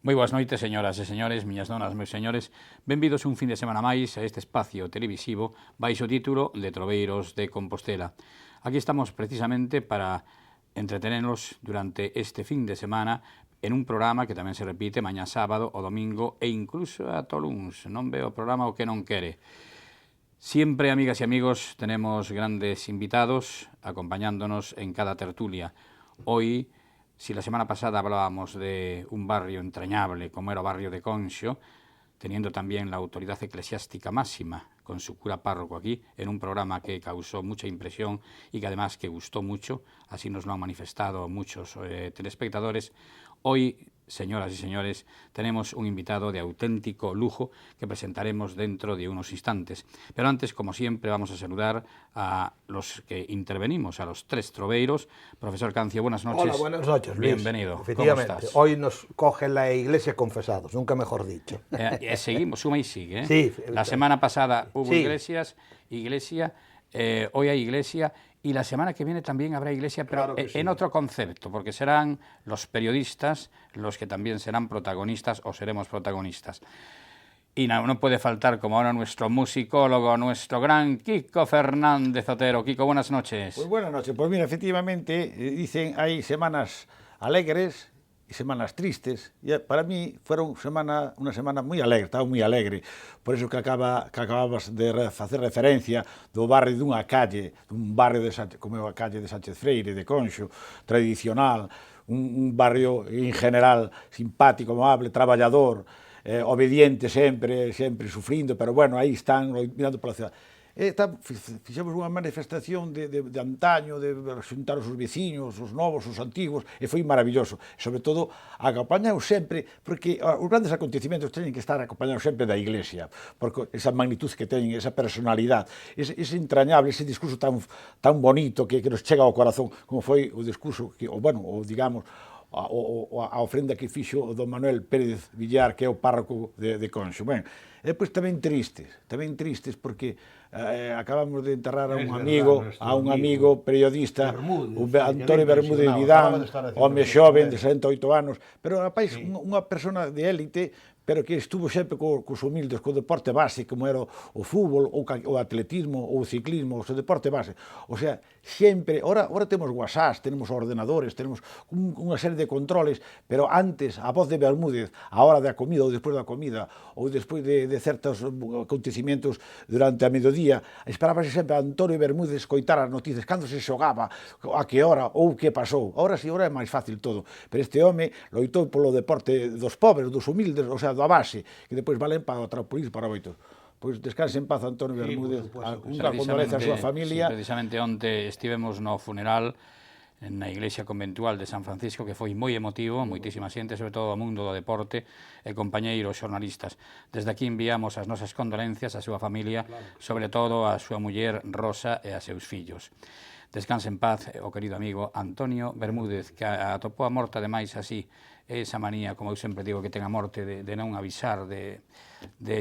Moi boas noites, señoras e señores, miñas donas, meus señores. Benvidos un fin de semana máis a este espacio televisivo baixo título de Troveiros de Compostela. Aquí estamos precisamente para entretenernos durante este fin de semana en un programa que tamén se repite mañá sábado o domingo e incluso a luns. Non veo o programa o que non quere. Siempre, amigas e amigos, tenemos grandes invitados acompañándonos en cada tertulia. Hoy, si la semana pasada hablábamos de un barrio entrañable como era o barrio de Conxo, teniendo también la autoridad eclesiástica máxima con su cura párroco aquí, en un programa que causó mucha impresión y que además que gustó mucho, así nos lo han manifestado muchos telespectadores, hoy, señoras y señores, tenemos un invitado de auténtico lujo que presentaremos dentro de unos instantes. Pero antes, como siempre, vamos a saludar a los que intervenimos, a los tres troveiros. Profesor Cancio, buenas noches. Hola, buenas noches, Luis. Bienvenido. Efectivamente, ¿Cómo estás? hoy nos coge la iglesia confesados, nunca mejor dicho. Seguimos, suma y sigue. ¿eh? Sí. La semana pasada hubo sí. iglesia, hoy hay iglesia, y la semana que viene también habrá iglesia, pero claro en otro concepto, porque serán los periodistas los que también serán protagonistas o seremos protagonistas. Y no puede faltar, como ahora, nuestro musicólogo, nuestro gran Kiko Fernández Otero. Kiko, buenas noches. Pues buenas noches. Pues mira, efectivamente, dicen, hay semanas alegres y semanas tristes. Y para mí fueron una semana moi alegre, estaba moi alegre. Por eso que acababas de facer referencia do barrio dunha calle, dun barrio como é a calle de Sánchez Freire, de Conxo, tradicional, un barrio en general simpático, amable, traballador, obediente sempre sufrindo, pero bueno, aí están mirando pola ciudad. Fixemos unha manifestación de antaño, de xuntar os veciños, os novos, os antigos, e foi maravilloso. Sobre todo, acompañados sempre, porque os grandes acontecimentos teñen que estar acompañados sempre da Iglesia, porque esa magnitud que teñen, esa personalidade, ese entrañable, ese discurso tan bonito que nos chega ao corazón, como foi o discurso, digamos, a ofrenda que fixo o don Manuel Pérez Villar, que é o párroco de Conxo. Ben, e depois tamén tristes porque acabamos de enterrar a un amigo periodista, Antonio Bermúdez Vidán, home xoven de 68 anos, pero rapaz, unha persona de élite, pero que estuvo sempre cos humildes, co deporte base, como era o fútbol, o atletismo, ou o ciclismo, o deporte base. O sea, sempre, ahora temos WhatsApp, temos ordenadores, temos unha serie de controles, pero antes, a voz de Bermúdez, a hora da comida, ou despois da comida, ou despois de certos acontecimientos durante a mediodía, esperábase sempre a Antonio Bermúdez escoitar as noticias, cando se xogaba, a que hora, ou que pasou. Ahora é máis fácil todo, pero este home loitou polo deporte dos pobres, dos humildes, o sea, da base, que depois valen para trapolir para moitos. Pois descanse en paz Antonio Bermúdez, unha condoleza a súa familia. Sí, precisamente onte estivemos no funeral na iglesia conventual de San Francisco, que foi moi emotivo, moitísima xente, sobre todo o mundo do deporte e compañeiros xornalistas. Desde aquí enviamos as nosas condolencias á súa familia, sobre todo á súa muller Rosa e a seus fillos. Descanse en paz o querido amigo Antonio Bermúdez, que atopou a morte ademais así, esa manía, como eu sempre digo, que ten a morte de non avisar, de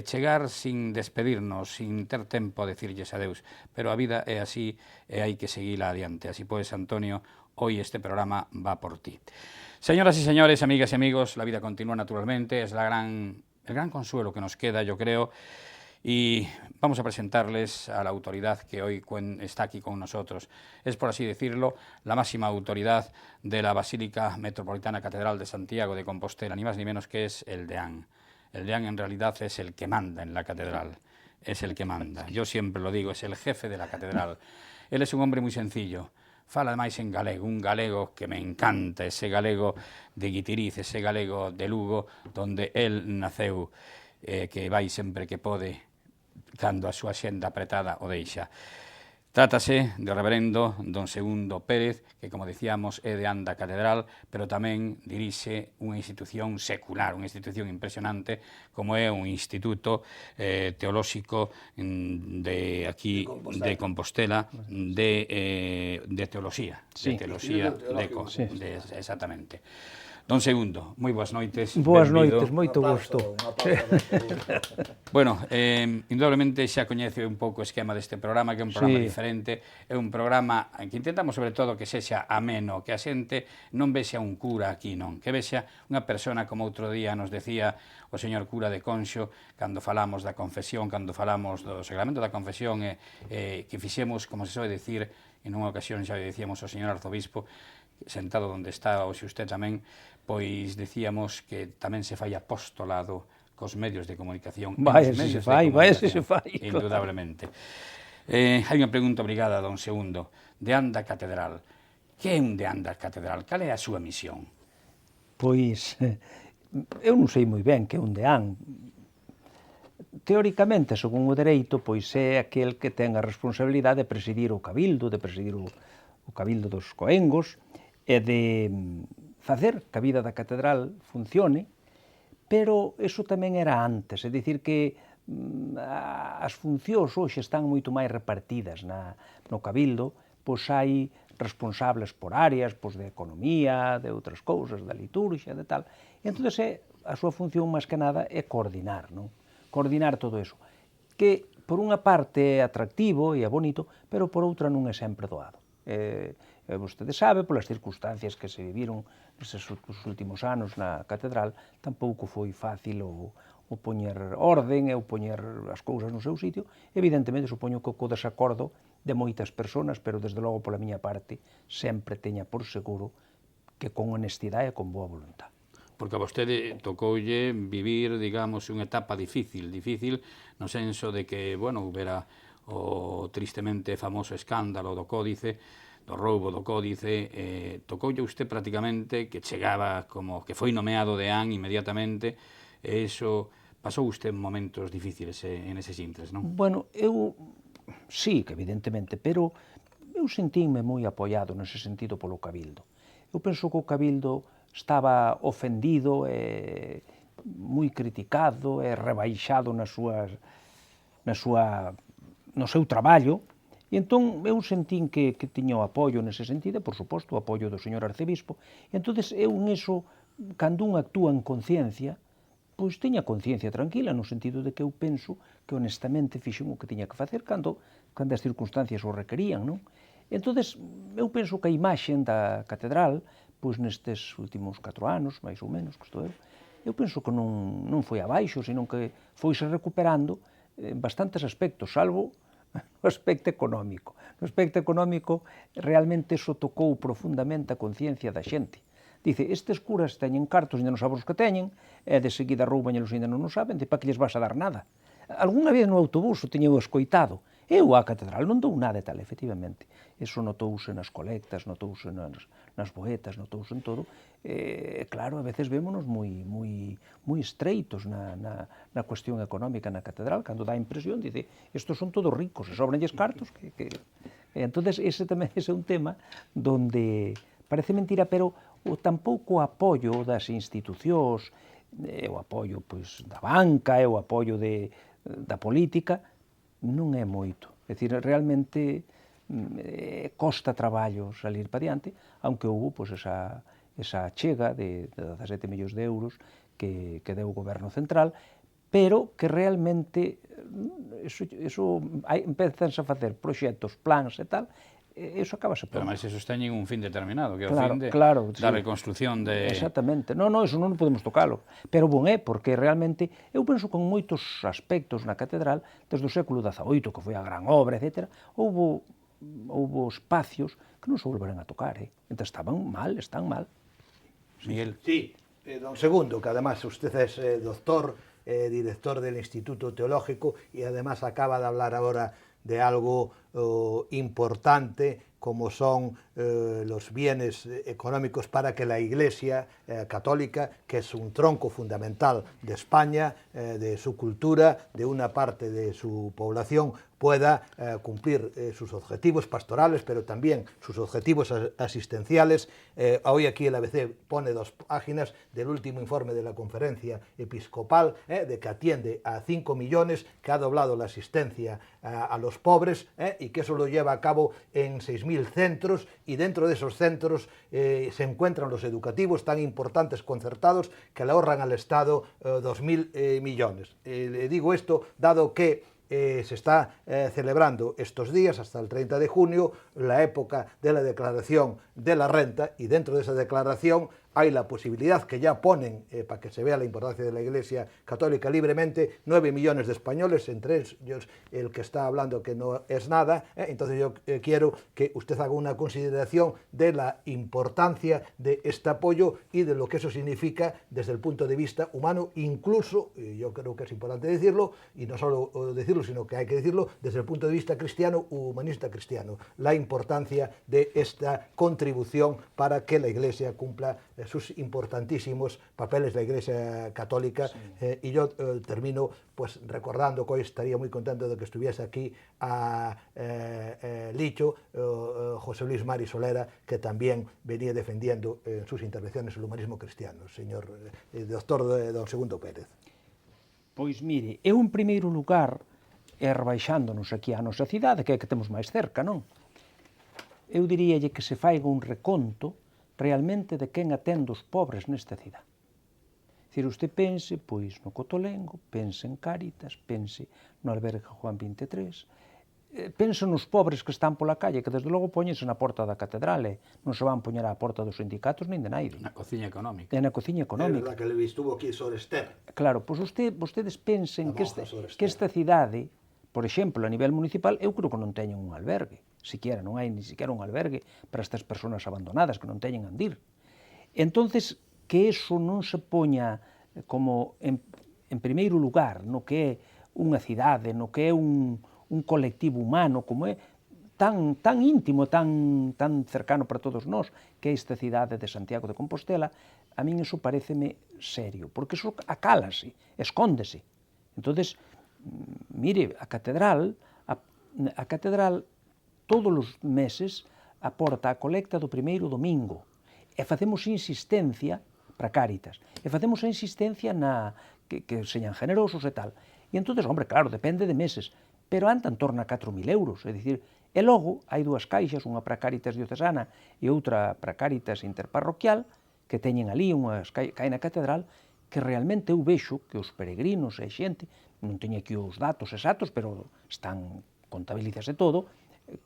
chegar sin despedirnos, sin ter tempo a decirlles adeus, pero a vida é así e hai que seguila adiante. Así pois, Antonio, hoy este programa va por ti. Señoras y señores, amigas y amigos, la vida continúa naturalmente, es el gran consuelo que nos queda, yo creo, y vamos a presentarles a la autoridad que hoy está aquí con nosotros. Es, por así decirlo, la máxima autoridad de la Basílica Metropolitana Catedral de Santiago de Compostela, ni más ni menos que es el deán. El deán en realidad es el que manda en la catedral, es el que manda. Yo siempre lo digo, es el jefe de la catedral. Él es un hombre muy sencillo. Fala máis en galego, un galego que me encanta, ese galego de Guitiriz, ese galego de Lugo, donde él naceu, que vai sempre que pode, cando a súa xenda apretada o deixa. Trátase do reverendo don Segundo Pérez, que, como decíamos, é deán da catedral, pero tamén dirixe unha institución secular, unha institución impresionante, como é un instituto teolóxico de aquí, de Compostela, de teoloxía, exactamente. Don Segundo, moi boas noites. Boas benvido. noites, moito gusto. Bueno, indudablemente xa coñece un pouco o esquema deste programa, que é un programa diferente, é un programa en que intentamos sobre todo que sexa ameno, que a xente non vexa un cura aquí, non, que vexa unha persona como outro día nos decía o señor cura de Conxo, cando falamos da confesión, cando falamos do sacramento da confesión, que fixemos, como se soe dicir, en unha ocasión xa dicíamos ao señor arzobispo, sentado onde está hoxe usted tamén, pois decíamos que tamén se fai apostolado cos medios de comunicación. Vai se fai, indudablemente. Hai unha pregunta obrigada, don Segundo. Deán da Catedral. Que é un Deán da Catedral? Cal é a súa misión? Pois, eu non sei moi ben que é un deán. Teóricamente, según o dereito, pois é aquel que ten a responsabilidade de presidir o cabildo, de presidir o cabildo dos coengos, e de facer que a vida da catedral funcione, pero eso tamén era antes, é dicir que as funcións hoxe están moito máis repartidas no cabildo, pois hai responsables por áreas, pois de economía, de outras cousas, da liturgia, de tal. E entón, a súa función máis que nada é coordinar, non? Coordinar todo eso, que por unha parte é atractivo e é bonito, pero por outra non é sempre doado. Vostede sabe, polas circunstancias que se viviron neses últimos anos na catedral, tampouco foi fácil o poñer orden e o poñer as cousas no seu sitio. Evidentemente, supoño que co desacordo de moitas persoas, pero desde logo pola miña parte sempre teña por seguro que con honestidade e con boa voluntad. Porque a vostede tocoulle vivir, digamos, unha etapa difícil no senso de que, bueno, houbera o tristemente famoso escándalo do Códice, do roubo do Códice, tocoulle usted prácticamente que chegaba como que foi nomeado deán inmediatamente, e iso pasou usted momentos difíciles en eses intres, non? Bueno, eu sí, que evidentemente, pero eu sentínme moi apoiado nese sentido polo Cabildo. Eu penso que o Cabildo estaba ofendido e moi criticado e rebaixado no seu traballo, e entón eu sentín que tiña o apoio nese sentido, por suposto, o apoio do señor arcebispo, e entón eu niso, cando un actúa en conciencia, pois teña conciencia tranquila, no sentido de que eu penso que honestamente fixen o que tiña que facer cando as circunstancias o requerían, non? Entón, eu penso que a imaxe da catedral, pois nestes últimos 4 anos, máis ou menos, que estou eu penso que non foi abaixo, senón que foise recuperando en bastantes aspectos, salvo no aspecto económico. No aspecto económico, realmente iso tocou profundamente a conciencia da xente. Dice, estes curas teñen cartos, ainda non saben os que teñen, e de seguida roubañelos, ainda non o saben, para que lles vas a dar nada. Algúna vez no autobús o teño escoitado. Eu á catedral non dou nada e tal, efectivamente. Eso notouse nas colectas, notouse nas boetas, notouse en todo. Claro, a veces vémonos moi estreitos na cuestión económica na catedral, cando dá a impresión, dice, estos son todos ricos, e sobranlles cartos. Entón, ese é un tema donde parece mentira, pero tampouco o apoio das institucións, o apoio da banca, o apoio da política, non é moito. É dicir, realmente costa traballo salir para diante, aunque houve esa achega de 17 millóns de euros que deu o goberno central, pero que realmente empezanse a facer proxectos, plans e tal, eso acabase pronto. Pero máis eso teñen un fin determinado, que é o fin da reconstrucción de... Exactamente. Non, eso non podemos tocalo. Pero bon é, porque realmente, eu penso que en moitos aspectos na catedral, desde o século XVIII, que foi a gran obra, etc., houve espacios que non se volveran a tocar, Entón están mal. Miguel. Sí, don Segundo, que además usted es doctor, director del Instituto Teológico, y además acaba de hablar ahora de algo importante como son los bienes económicos para que la Iglesia católica, que es un tronco fundamental de España, de su cultura, de una parte de su población, pueda cumplir sus objetivos pastorales, pero también sus objetivos asistenciales. Hoy aquí el ABC pone 2 páginas del último informe de la Conferencia Episcopal, de que atiende a 5 millones, que ha doblado la asistencia a los pobres, y que eso lo lleva a cabo en 6.000 centros, y dentro de esos centros se encuentran los educativos tan importantes concertados que le ahorran al Estado 2.000 millones. Le digo esto dado que se está celebrando estos días, hasta el 30 de junio, la época de la declaración de la renta, y dentro de esa declaración hay la posibilidad que ya ponen, para que se vea la importancia de la Iglesia Católica libremente, 9 millones de españoles, entre ellos el que está hablando que no es nada. Entonces yo quiero que usted haga una consideración de la importancia de este apoyo y de lo que eso significa desde el punto de vista humano, incluso, yo creo que es importante decirlo, y no solo decirlo, sino que hay que decirlo desde el punto de vista cristiano, humanista cristiano, la importancia de esta contribución para que la Iglesia cumpla sus importantísimos papeles de la Iglesia Católica. Sí. Y yo termino pues recordando que hoy estaría muy contento de que estuviese aquí a Licho, José Luis Mari Solera, que también venía defendiendo en sus intervenciones el humanismo cristiano, señor doctor don Segundo Pérez. Pois mire, eu en primeiro lugar, rebaixándonos aquí a nosa cidade, que é que temos máis cerca, non? Eu diríalle que se faiga un reconto realmente de quen atende os pobres nesta cidade. Dicir, usted pense, pois, no Cotolengo, pense en Cáritas, pense no albergue Juan 23, pense nos pobres que están pola calle, que desde logo poñense na porta da catedral, non se van poñer á porta dos sindicatos nin de naide. Na cociña económica. É na cociña económica. É verdad que le estuvo aquí Sorester. Claro, pois vostedes pensen que esta cidade, por exemplo, a nivel municipal, eu creo que non teñen un albergue. Siquiera, non hai ni siquiera un albergue para estas persoas abandonadas que non teñen onde ir. Entonces, que eso non se poña como en primeiro lugar no que é unha cidade, no que é un colectivo humano, como é tan íntimo, tan cercano para todos nós, que é esta cidade de Santiago de Compostela, a min eso pareceme serio, porque eso acálase, escóndese. Entonces, mire, a catedral todos os meses aporta a colecta do primeiro domingo, e facemos insistencia para Cáritas, e facemos a insistencia que señan generosos e tal. E entonces, hombre, claro, depende de meses, pero anda en torno a 4.000 euros, é dicir, e logo hai 2 caixas, unha para Cáritas diocesana e outra para Cáritas interparroquial, que teñen ali unhas cae na catedral, que realmente eu vexo que os peregrinos e xente, non teño aquí os datos exactos, pero están contabilizase todo,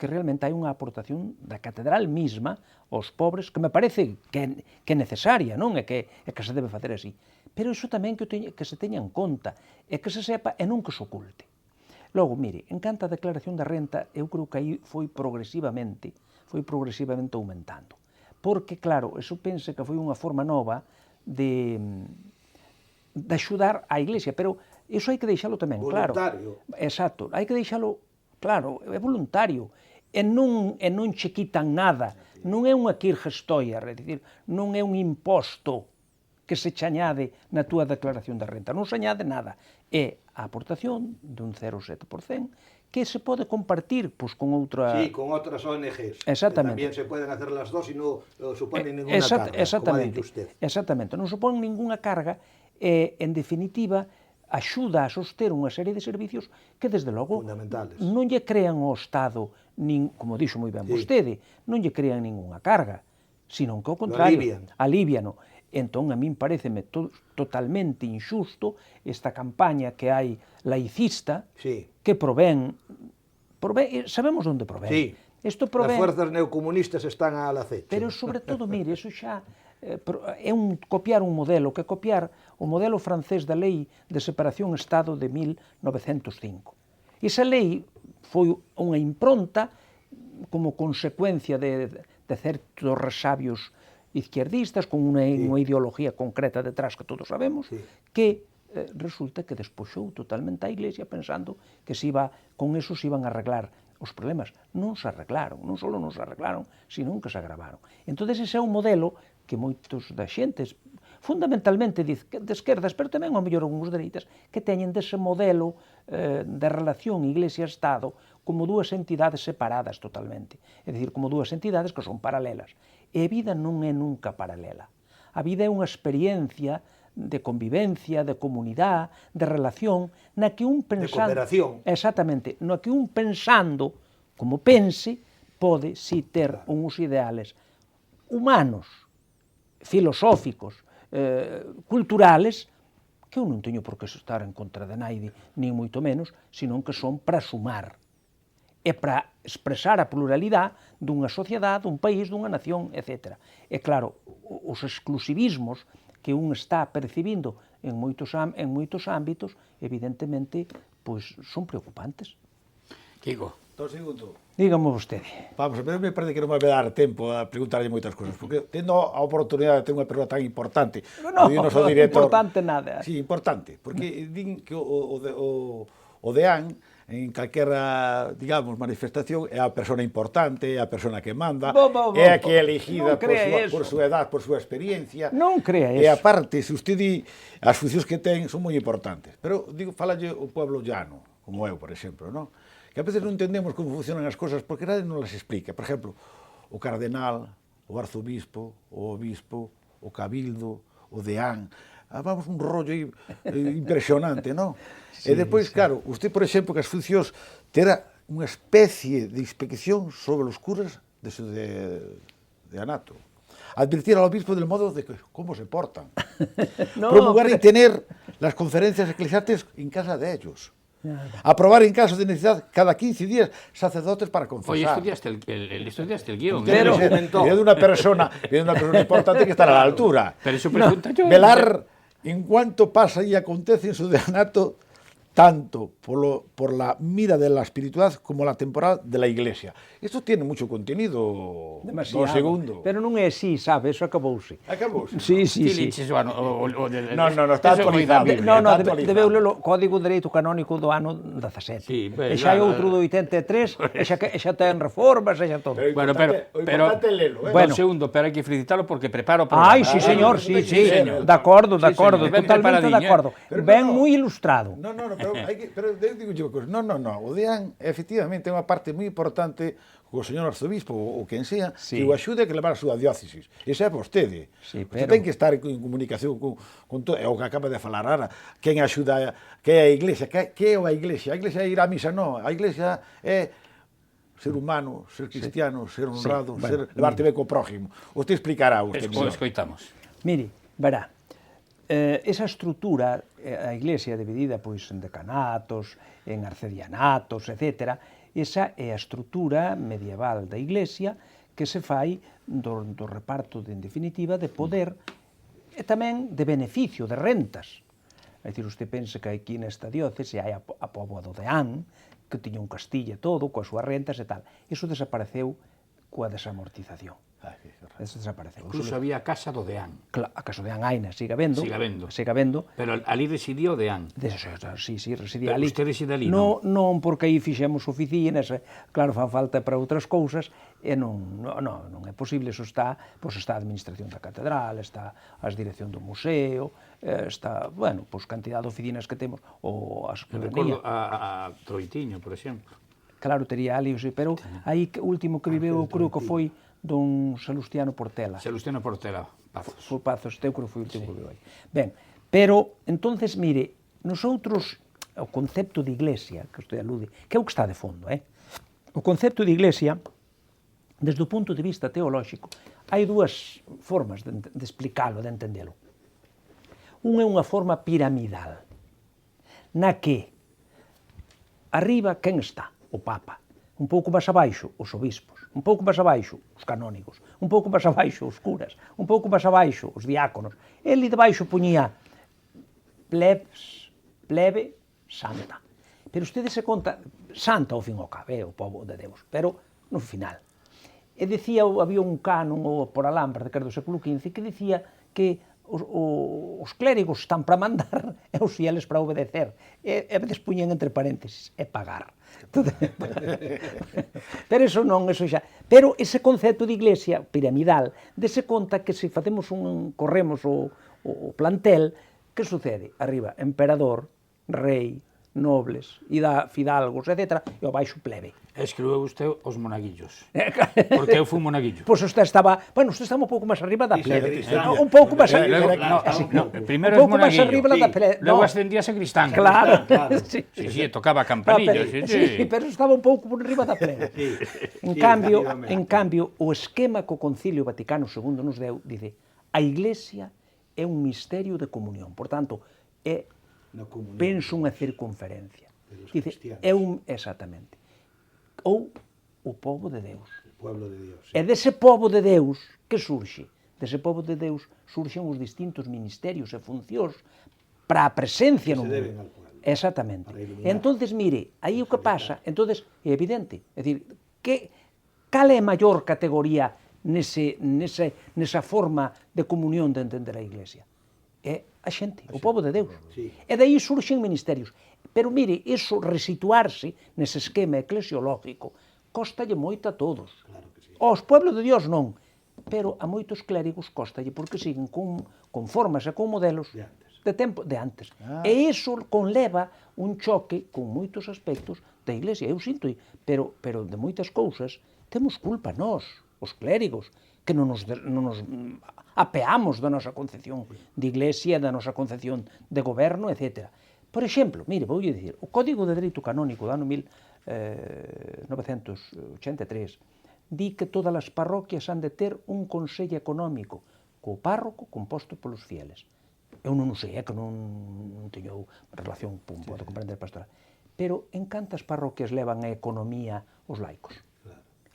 que realmente hai unha aportación da catedral misma aos pobres, que me parece que é necesaria, non? E que se debe facer así. Pero iso tamén que se teña en conta, e que se sepa e non que se oculte. Logo, mire, en canto a declaración da renta, eu creo que aí foi progresivamente aumentando. Porque, claro, eso pense que foi unha forma nova de axudar á Iglesia, pero iso hai que deixalo tamén claro. Voluntario. Exacto, hai que deixalo claro, é voluntario, e non che quitan nada, non é unha Kirchsteuer, é dicir, non é un imposto que se che añade na túa declaración de renta, non se añade nada, é a aportación dun 0,7%, que se pode compartir pois, con outra... Sí, con outras ONGs. Exactamente. Que tamén se poden hacer las dos e non suponen ninguna carga, como ha dicho usted. Exactamente, non supón ninguna carga e, en definitiva, axuda a soster unha serie de servicios que, desde logo, non lle crean ao Estado, como dixo moi ben vostede, non lle crean ninguna carga, sino que, ao contrario, aliviano. Entón, a min pareceme totalmente injusto esta campaña que hai laicista, que provén, sabemos onde provén. Sí, as fuerzas neocomunistas están al acecho. Pero, sobre todo, mire, eso xa é copiar un modelo, que copiar o modelo francés da Lei de Separación Estado de 1905. Esa lei foi unha impronta como consecuencia de certos resabios izquierdistas, con unha ideología concreta detrás que todos sabemos, que resulta que despoxou totalmente a Iglesia pensando que con eso se iban a arreglar os problemas. Non se arreglaron, non só non se arreglaron, sino que se agravaron. Entón, ese é un modelo que moitos da xentes fundamentalmente de esquerdas, pero tamén ao mellor algúns dereitas, que teñen dese modelo de relación Iglesia-Estado como dúas entidades separadas totalmente. É dicir, como dúas entidades que son paralelas. E a vida non é nunca paralela. A vida é unha experiencia de convivencia, de comunidade, de relación, na que un pensando... De cooperación. Exactamente, na que un pensando como pense, pode si ter uns ideales humanos, filosóficos, culturales, que eu non teño por que estar en contra de naide, nin moito menos, senón que son para sumar e para expresar a pluralidade dunha sociedade, dun país, dunha nación, etc. E claro, os exclusivismos que un está percibindo en moitos ámbitos, evidentemente, pois son preocupantes. Kiko. Un segundo. Dígame vostede. Vamos, pero me parece que non me vai dar tempo a preguntarlle moitas cousas, porque tendo a oportunidade de ter unha persoa tan importante, No, importante nada. Sí, importante, porque din que o deán en calquera, digamos, manifestación é a persona importante, é a persona que manda, é a que é elegida por súa edad, por súa experiencia. Non crea eso. E aparte, se usted di, as funcións que ten son moi importantes. Pero, digo, falalle o pueblo llano, como eu, por exemplo, non? Que a veces non entendemos como funcionan as cosas porque nadie non las explica. Por exemplo, o cardenal, o arzobispo, o obispo, o cabildo, o deán. Vamos, un rollo impresionante, non? Sí, e depois, sí. Claro, usted, por exemplo, que as funcións terá unha especie de inspección sobre os curas de anato. Advertir al obispo del modo de cómo se portan. No, promulgar y tener las conferencias eclesiásticas en casa de ellos. Aprobar en caso de necesidad cada 15 días sacerdotes para confesar. Oye, estudiaste el guión. Pero es de una persona importante que está a la altura. Pero eso pregunta yo. Velar en cuanto pasa y acontece en su deanato, tanto por la mira de la espiritualidad como la temporal de la Iglesia. Esto tiene mucho contenido. Demasiado. Segundo. Pero non é así, sabe, eso acabouse. Acabouse? Sí, sí, sí. No, está actualizado. No, debeu ler o Código de Dereito Canónico do ano 17. Sí, e xa hai outro do 83, e xa ten reformas, e xa todo. Bueno, pero lelo, bueno, segundo, pero hai que felicitarlo porque prepara o programa. Ai, sí, señor, sí. De acordo, totalmente de acordo. Ben moi ilustrado. No, pero digo yo cosas. No, o deán efectivamente é unha parte moi importante o señor arzobispo ou quen sea, sí, que o axude a que levar a súa diócesis. Ese é vostede. Sí, pero... Você ten que estar en comunicación con todo, é o que acaba de falar ahora, quen axuda, que é a Iglesia, que é a Iglesia? A Iglesia é ir á misa, non, a Iglesia é ser humano, ser cristiano, ser honrado, bueno, levarte ben co prójimo. Usted explicará. Escoitamos. Mire, verá, esa estrutura, a Iglesia dividida pois en decanatos, en arcedianatos, etc., esa é a estrutura medieval da Iglesia que se fai do reparto, en definitiva, de poder e tamén de beneficio, de rentas. É dicir, usted pensa que aquí nesta diócese hai a Póvoa do Deán, que tiña un castillo e todo, coas súas rentas e tal. Iso desapareceu coa desamortización. Eso desapareceu. Incluso había a Casa do Deán. A Casa do Deán aina, siga vendo. Pero ali residió o Deán. Sí, residía ali. Usted reside ali, non? Non, porque aí fixemos oficinas, claro, fan falta para outras cousas, e non é posible, eso está, pois está a administración da catedral, está a dirección do museo, está, bueno, pois cantidad de oficinas que temos, ou a escribanía. Recordo a Troitiño, por exemplo. Claro, tería ali, pero aí o último que viveu, creo que foi don Salustiano Portela. Salustiano Portela, Pazos. Foi Pazos, eu creo que foi o último que viveu aí. Ben, pero, entonces, mire, nosotros, o concepto de Iglesia, que usted alude, que é o que está de fondo, o concepto de Iglesia, desde o punto de vista teolóxico, hai dúas formas de explicalo, de entendelo. Unha é unha forma piramidal, na que arriba, quen está? O Papa. Un pouco máis abaixo, os obispos. Un pouco máis abaixo, os canónigos. Un pouco máis abaixo, os curas. Un pouco máis abaixo, os diáconos. Ele debaixo puñía plebe, santa. Pero usted se conta, santa ao fin ao cabo, o pobo de Deus, pero no final. E decía, había un canon por Alhambra, que era do século XV, que decía que os clérigos están para mandar e os fieles para obedecer. E a veces puñen entre paréntesis, é pagar. Pero eso non, eso xa. Pero ese concepto de iglesia piramidal, dese conta que se facemos corremos o plantel, que sucede? Arriba, emperador, rei, nobles, fidalgos, etc. E ao baixo plebe. Escribeu usted os monaguillos. Porque eu fui monaguillo. Pois usted estaba un pouco máis arriba da plebe. sacristán. Un pouco máis Luego, arriba. primero Un es pouco máis monaguillo. arriba da plebe. Luego ascendías a cristán. Claro. Sí, tocaba campanillo. Sí, pero estaba un pouco por riba da plebe. En cambio, o esquema que o Concilio Vaticano II nos deu, dice, a Iglesia é un misterio de comunión. Por tanto, é, penso, unha circunferencia. Dice, exactamente. Ou o pobo de Deus. Pueblo de Dios. E dese pobo de Deus, que surxe? Dese pobo de Deus surxen os distintos ministerios e funcións para a presencia no mundo. Exactamente. E entonces, mire, aí o que pasa, entonces é evidente, é dicir, cal é a maior categoría nesa forma de comunión de entender a Iglesia? É a xente, o pobo de Deus. E daí surxen ministerios. Pero mire, iso resituarse nese esquema eclesiológico costalle moito a todos. Aos pueblos de Dios non, pero a moitos clérigos costalle porque siguen con formas e con modelos de tempo de antes. E iso conleva un choque con moitos aspectos da Iglesia. Eu sinto, pero de moitas cousas temos culpa nós, os clérigos, que non nos apeamos da nosa concepción de Iglesia, da nosa concepción de goberno, etc. Por exemplo, mire, voulle dicir, o Código de Dereito Canónico do ano 1983 di que todas as parroquias han de ter un consello económico co párroco composto polos fieles. Eu non o sei, que non teño relación de comprender pastoral. Pero en cantas parroquias levan a economía os laicos?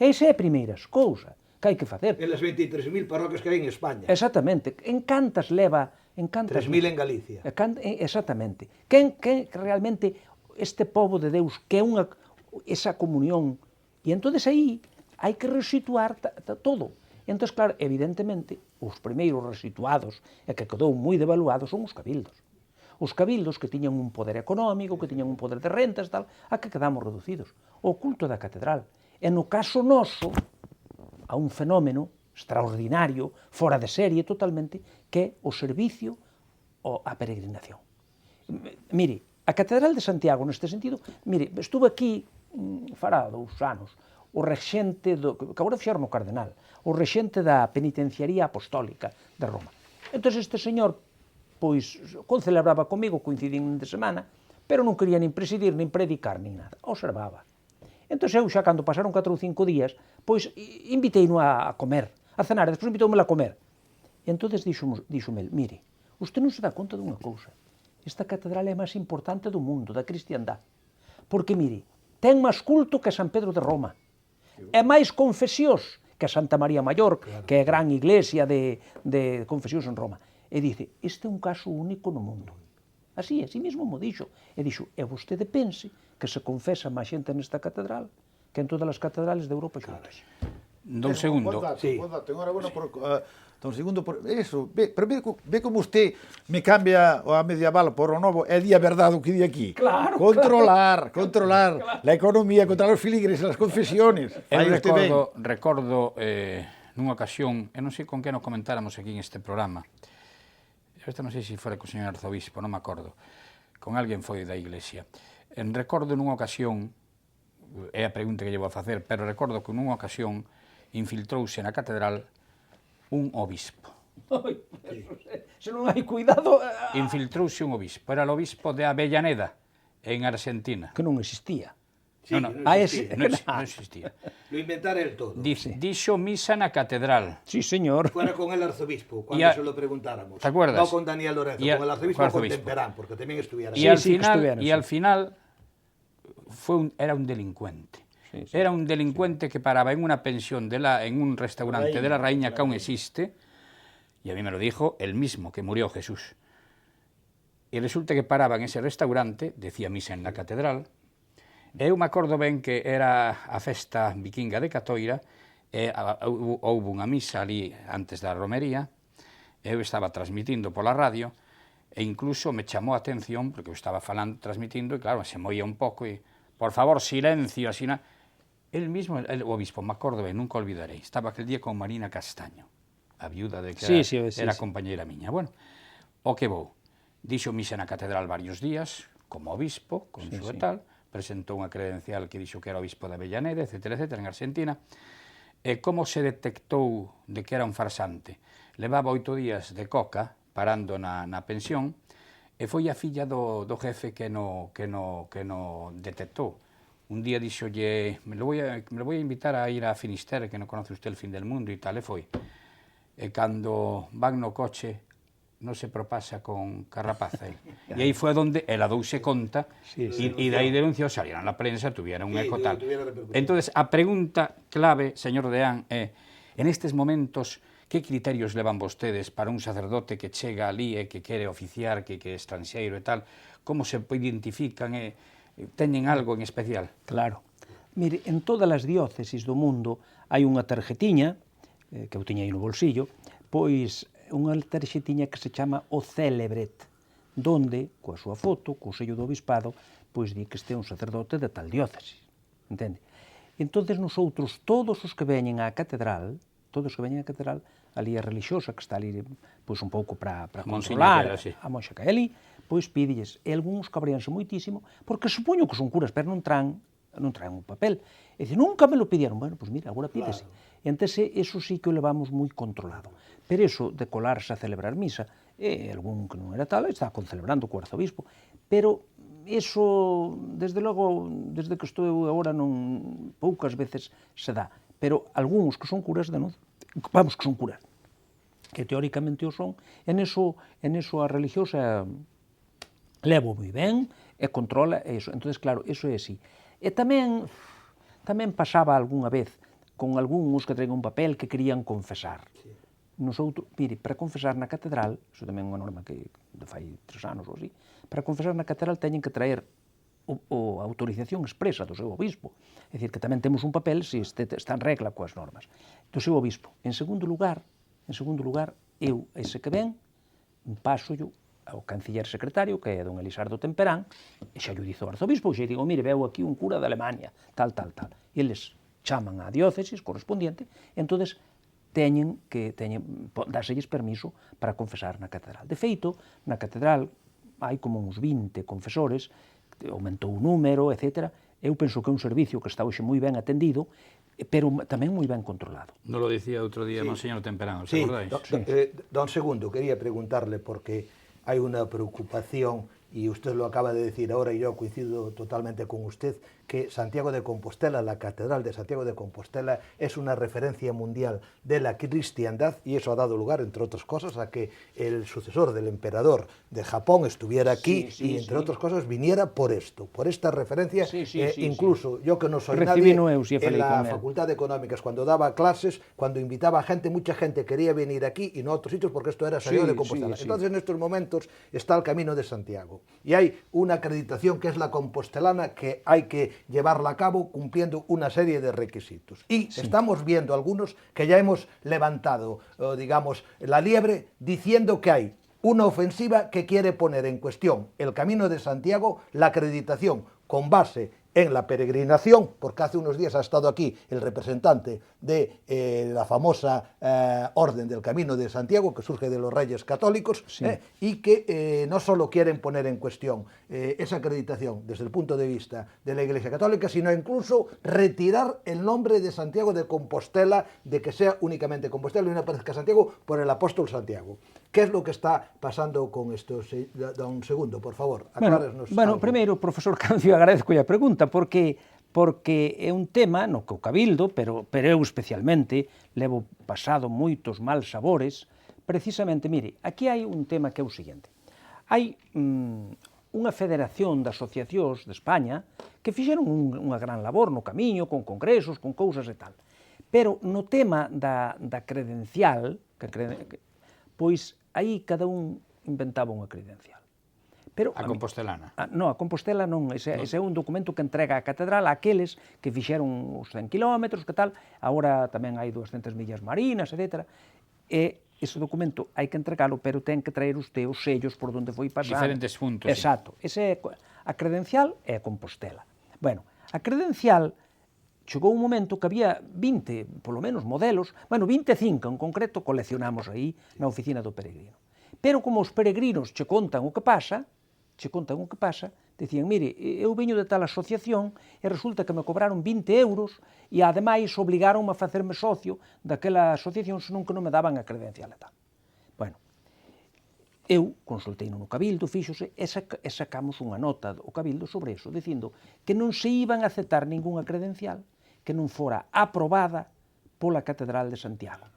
Esa é a primeira cousa que hai que facer. En las 23.000 parroquias que hai en España. Exactamente. En cantas leva... 3.000 en Galicia. Exactamente. Quen realmente este pobo de Deus, que é esa comunión, e entonces aí hai que resituar todo. Entón, claro, evidentemente, os primeiros resituados e que quedou moi devaluados son os cabildos. Os cabildos que tiñan un poder económico, que tiñan un poder de rentas, tal, a que quedamos reducidos. O culto da catedral. E no caso noso, a un fenómeno extraordinario, fora de serie totalmente, que é o servicio á peregrinación. Mire, a Catedral de Santiago, neste sentido, mire, estuve aquí, fará 2 anos, o rexente, que agora fixeron o cardenal, o rexente da penitenciaría apostólica de Roma. Entón, este señor, pois, concelebraba comigo, coincidín de semana, pero non quería nin presidir, nin predicar, nin nada, observaba. Entón, eu xa, cando pasaron 4 ou 5 días, pois, invitei-no a comer, a cenar, e despois invitoume a comer. E entón, díxome, mire, usted non se dá conta dunha cousa, esta catedral é a máis importante do mundo, da cristiandad, porque, mire, ten máis culto que San Pedro de Roma, é máis confesións que a Santa María Maior, que é a gran iglesia de confesións en Roma. E dice, este é un caso único no mundo. Así mesmo mo dixo. E dixo, e vostede pense que se confesa máis xente nesta catedral que en todas as catedrales de Europa xuntas. Don segundo. Enhorabuena por... Don segundo, por eso, pero ve como usted me cambia a medieval por o novo, é día verdade o que di aquí. Claro, controlar la economía, controlar os filigres, as confesiones. Eu recordo nunha ocasión, eu non sei con que nos comentáramos aquí en este programa, non sei se fora co señor arzobispo, non me acordo, con alguén foi da iglesia. Recordo nunha ocasión, é a pregunta que lle vou a facer, pero recordo que nunha ocasión infiltrouse na catedral un obispo. Se non hai cuidado... Infiltrouse un obispo. Era o obispo de Avellaneda, en Argentina. Que non existía. Sí, non existía. Lo inventara el todo. Dixo misa na catedral. Sí, señor. Fuera con el arzobispo, cuando se lo preguntáramos. ¿Te acuerdas? No con Daniel Lorenzo, con el arzobispo con Temperán, porque también estuviera. Y al final era un delincuente. Era un delincuente que paraba en una pensión, en un restaurante de la Raíña que aún existe, y a mí me lo dijo el mismo que murió Jesús. Y resulta que paraba en ese restaurante, decía misa en la catedral, eu me acordo ben que era a festa vikinga de Catoira, houve unha misa ali antes da romería, eu estaba transmitindo pola radio, e incluso me chamou a atención, porque eu estaba falando, transmitindo, e claro, se moía un pouco, e, por favor, silencio, así na... El mismo, o obispo, me acordo ben, nunca olvidarei, estaba aquel día con Marina Castaño, a viuda de que era compañeira miña. Bueno, o que vou, dixo misa na catedral varios días, como obispo, con su tal, presentou unha credencial que dixo que era obispo de Avellaneda, etc., en Argentina, e como se detectou de que era un farsante? Levaba 8 días de coca, parando na pensión, e foi a filla do jefe que no detectou. Un día dixolle, me lo voy a invitar a ir a Finisterre, que non conoce usted el fin del mundo, e tal, e foi. E cando van no coche, non se propasa con carrapaza. E aí foi onde ela douse conta, e dai denunciou, salieron na prensa, tuvieron un eco tal. Entonces, a pregunta clave, señor Deán, é, en estes momentos, que criterios levan vostedes para un sacerdote que chega ali e que quere oficiar, que é estranxeiro e tal? Como se identifican e teñen algo en especial? Claro. Mire, en todas as diócesis do mundo hai unha tarjetiña, que eu tiña aí no bolsillo, pois unha tarxetiña que se chama o Célebret, donde, coa súa foto, co sello do obispado, pois di que este é un sacerdote de tal diócesis, entende? Entonces, nosotros, todos os que veñen á catedral, ali a relixiosa que está ali, pois un pouco para controlar, a monxa que é ali, pois pídelles, e algúns cabríanse moitísimo, porque supoño que son curas, pero non traen un papel. E dice, nunca me lo pidieron. Bueno, pois mira, agora pídese. E entón, eso sí que o levamos moi controlado. Pero eso de colarse a celebrar misa, e algún que non era tal, está concelebrando co arzobispo. Pero eso, desde logo, desde que estou agora, non poucas veces se dá. Pero algúns que son curas, vamos, que son curas, que teóricamente o son, en eso a religiosa levo moi ben, e controla eso. Entón, claro, eso é así. E tamén pasaba algunha vez con algúns que traen un papel que querían confesar. Nosotros, mire, para confesar na catedral, iso tamén é unha norma que fai 3 anos ou así, para confesar na catedral teñen que traer a autorización expresa do seu obispo. É dicir, que tamén temos un papel se está en regla coas normas do seu obispo. En segundo lugar, eu, ese que ven, paso-llo ao canciller secretario, que é don Elisardo Temperán, e xa lle dizo o arzobispo, e xa digo, mire, veu aquí un cura de Alemania, tal. E eles chaman á diócesis correspondiente, e entonces dáselles permiso para confesar na catedral. De feito, na catedral hai como uns 20 confesores, aumentou o número, etc. Eu penso que é un servicio que está hoxe moi ben atendido, pero tamén moi ben controlado. Non lo dicía outro día, monseñor Temperán, ¿os acordáis? Don Segundo, quería preguntarle, porque hay una preocupación, y usted lo acaba de decir ahora, y yo coincido totalmente con usted, que Santiago de Compostela, la Catedral de Santiago de Compostela, es una referencia mundial de la cristiandad, y eso ha dado lugar, entre otras cosas, a que el sucesor del emperador de Japón estuviera aquí, y entre otras cosas viniera por esto, por esta referencia. Incluso yo, que no soy nadie, en la Facultad de Económicas, cuando daba clases, cuando invitaba a gente, mucha gente quería venir aquí y no a otros sitios, porque esto era Santiago de Compostela. Entonces, en estos momentos está el Camino de Santiago, y hay una acreditación que es la compostelana, que hay que llevarla a cabo cumpliendo una serie de requisitos. Y estamos viendo algunos que ya hemos levantado, digamos, la liebre, diciendo que hay una ofensiva que quiere poner en cuestión el Camino de Santiago, la acreditación con base en la peregrinación, porque hace unos días ha estado aquí el representante de la famosa Orden del Camino de Santiago, que surge de los Reyes Católicos, y que no solo quieren poner en cuestión esa acreditación desde el punto de vista de la Iglesia Católica, sino incluso retirar el nombre de Santiago de Compostela, de que sea únicamente Compostela y no aparezca Santiago, por el apóstol Santiago. ¿Qué es lo que está pasando con esto? Don Segundo, por favor, aclárenos. Bueno, primeiro, profesor Cancio, agradezco a pregunta, porque é un tema no que o Cabildo, pero eu especialmente, levo pasado moitos mal sabores, precisamente, mire, aquí hai un tema que é o seguinte. Hai unha federación de asociacións de España que fixeron unha gran labor no camiño, con congresos, con cousas e tal. Pero no tema da credencial, pois aí cada un inventaba unha credencial. Pero a compostelana? Non, a Compostela non, ese é un documento que entrega a catedral a aqueles que fixeron os 100 kilómetros, que tal, agora tamén hai 200 millas marinas, etc. E ese documento hai que entregalo, pero ten que traer usted os sellos por onde foi pasar. Diferentes puntos. Exacto. Ese é a credencial e a Compostela. Bueno, a credencial chegou un momento que había 20, polo menos, modelos, 25 en concreto, coleccionamos aí na oficina do peregrino. Pero como os peregrinos che contan o que pasa, dicían, mire, eu veño de tal asociación e resulta que me cobraron 20 euros e ademais obligaronme a facerme socio daquela asociación senón que non me daban a credencial e tal. Bueno, eu consultei no Cabildo, fíxose, e sacamos unha nota do Cabildo sobre eso, dicindo que non se iban a aceptar ningunha credencial que non fora aprobada pola Catedral de Santiago.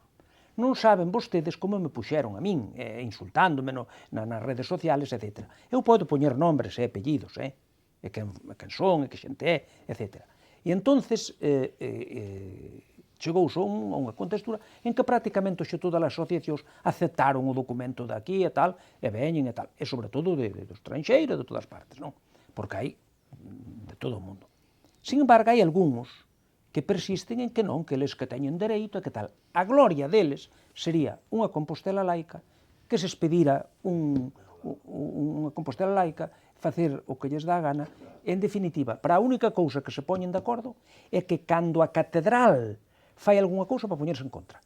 Non saben vostedes como me puxeron a min, insultándome nas redes sociales, etc. Eu podo poñer nombres e apellidos, e quen son, e que xente é, etc. E entonces chegouse a unha contextura en que prácticamente xe todas as asociacións aceptaron o documento de aquí e tal, e veñen e tal, e sobre todo do estranxeiro, de todas partes, non? Porque hai de todo o mundo. Sin embargo, hai algúns que persisten en que non, que eles que teñen dereito e que tal. A gloria deles sería unha Compostela laica, que se expedira unha Compostela laica, facer o que lles dá a gana, en definitiva, para a única cousa que se poñen de acordo é que cando a catedral fai algunha cousa para poñerse en contra.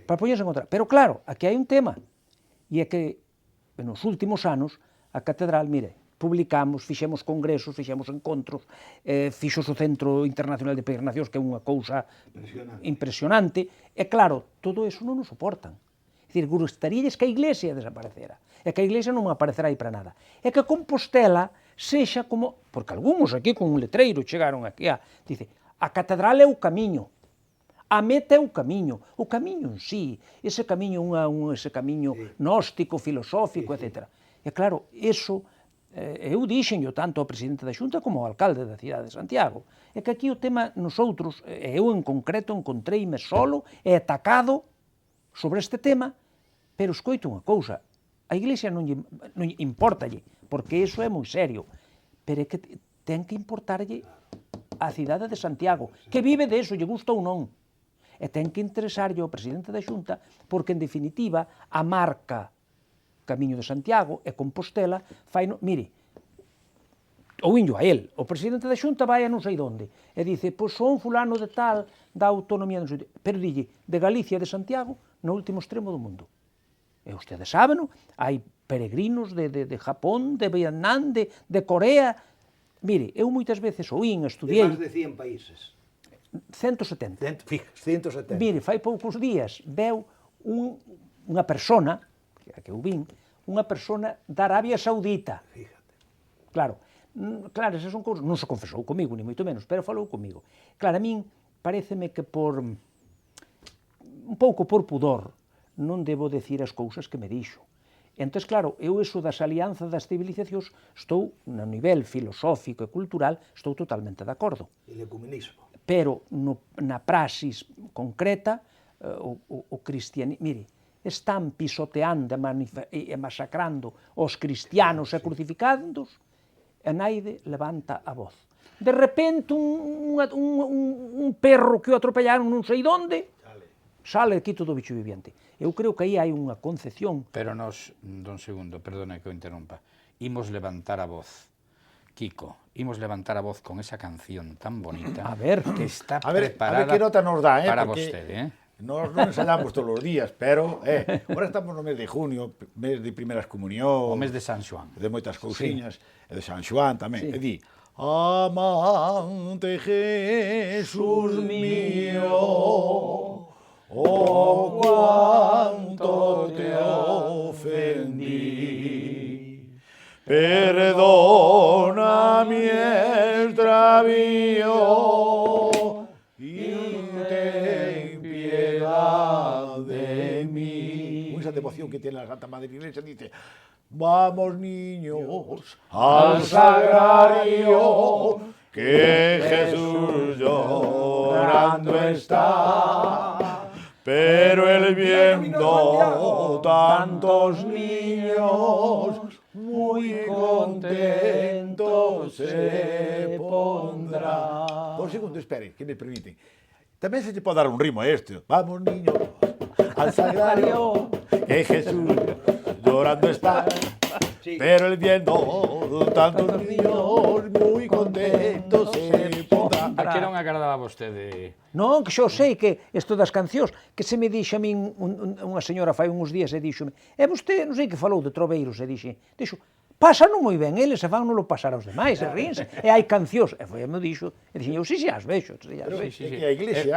Pero claro, aquí hai un tema, e é que nos últimos anos a catedral, mire, publicamos, fixemos congresos, fixemos encontros, fixos o Centro Internacional de Peregrinacións, que é unha cousa impresionante, e claro, todo eso non nos soportan. É dicir, gustaríalles que a Iglesia desaparecera, e que a Iglesia non aparecerá aí para nada. E que a Compostela sexa como, porque algúns aquí con un letreiro chegaron aquí, dice, a catedral é o camiño, a meta é o camiño en sí, ese camiño gnóstico, filosófico, etc. E claro, eso eu dixenllo tanto ao presidente da Xunta como ao alcalde da cidade de Santiago, é que aquí o tema nosotros, eu en concreto encontreime solo e atacado sobre este tema, pero escoito unha cousa, a Iglesia non importalle, porque iso é moi serio, pero é que ten que importarlle a cidade de Santiago, que vive de eso, lle gusta ou non, e ten que interesarlle ao presidente da Xunta, porque en definitiva a marca Camiño de Santiago e Compostela mire, ouinllo a el, o presidente da Xunta vai a non sei onde, e dice, pois son fulano de tal, da autonomía, non sei, pero dille, de Galicia e de Santiago, no último extremo do mundo. E ustedes saben, hai peregrinos de Japón, de Vietnam, de Corea. Mire, eu moitas veces oín, estudiei... De máis de 100 países. 170. 170. Mire, fai poucos días, veu unha persona, que eu vin, unha persona da Arabia Saudita. Fíjate. Claro, esas son cousas, non se confesou comigo, ni moito menos, pero falou comigo. Claro, a min paréceme que un pouco por pudor, non debo decir as cousas que me dixo. Entón, claro, eu eso das alianzas, das civilizacións, estou, no nivel filosófico e cultural, estou totalmente de acordo. E o ecumenismo. Pero na praxis concreta, o cristianismo, mire, están pisoteando e masacrando os cristianos e crucificándoos, e naide levanta a voz. De repente, un perro que o atropellaron non sei onde, sale aquí todo bicho viviente. Eu creo que aí hai unha concepción... Pero nos, don segundo, perdone que o interrompa, imos levantar a voz. Kiko, imos levantar a voz con esa canción tan bonita que está preparada que nota nos dá, para porque vostede. Nos non ensayamos todos os días, pero agora estamos no mes de junio, mes de primeras comunión, o mes de San Xoán, de moitas cousiñas, e de San Xoán tamén, sí. E di, amante Jesús mío, oh, cuánto te ofendí, perdona mi extravío y ten piedad de mí. Esa devoción que tiene la Santa Madre Iglesia dice, vamos niños al sagrario, que Jesús llorando está, pero él viendo tantos niños, muy contento se pondrá. Un segundo, espere, que me permiten. Tamén se lle pode dar un ritmo a este. Vamos, niños, al sagrario, que Jesús llorando está. Pero el viendo tantos niños muy contentos se pondrá. A que non agardaba vostede? Non, que xo sei que isto das cancións, que se me dixe a min unha señora fai uns días e dixome, vostede non sei que falou de troveiros, e dixo, pásanos moi ben, eles se van non lo pasar aos demais, e rínse, e hai cancións, e foi, me dixo, e dixen, eu, si, as vexo, Sí, que a Iglesia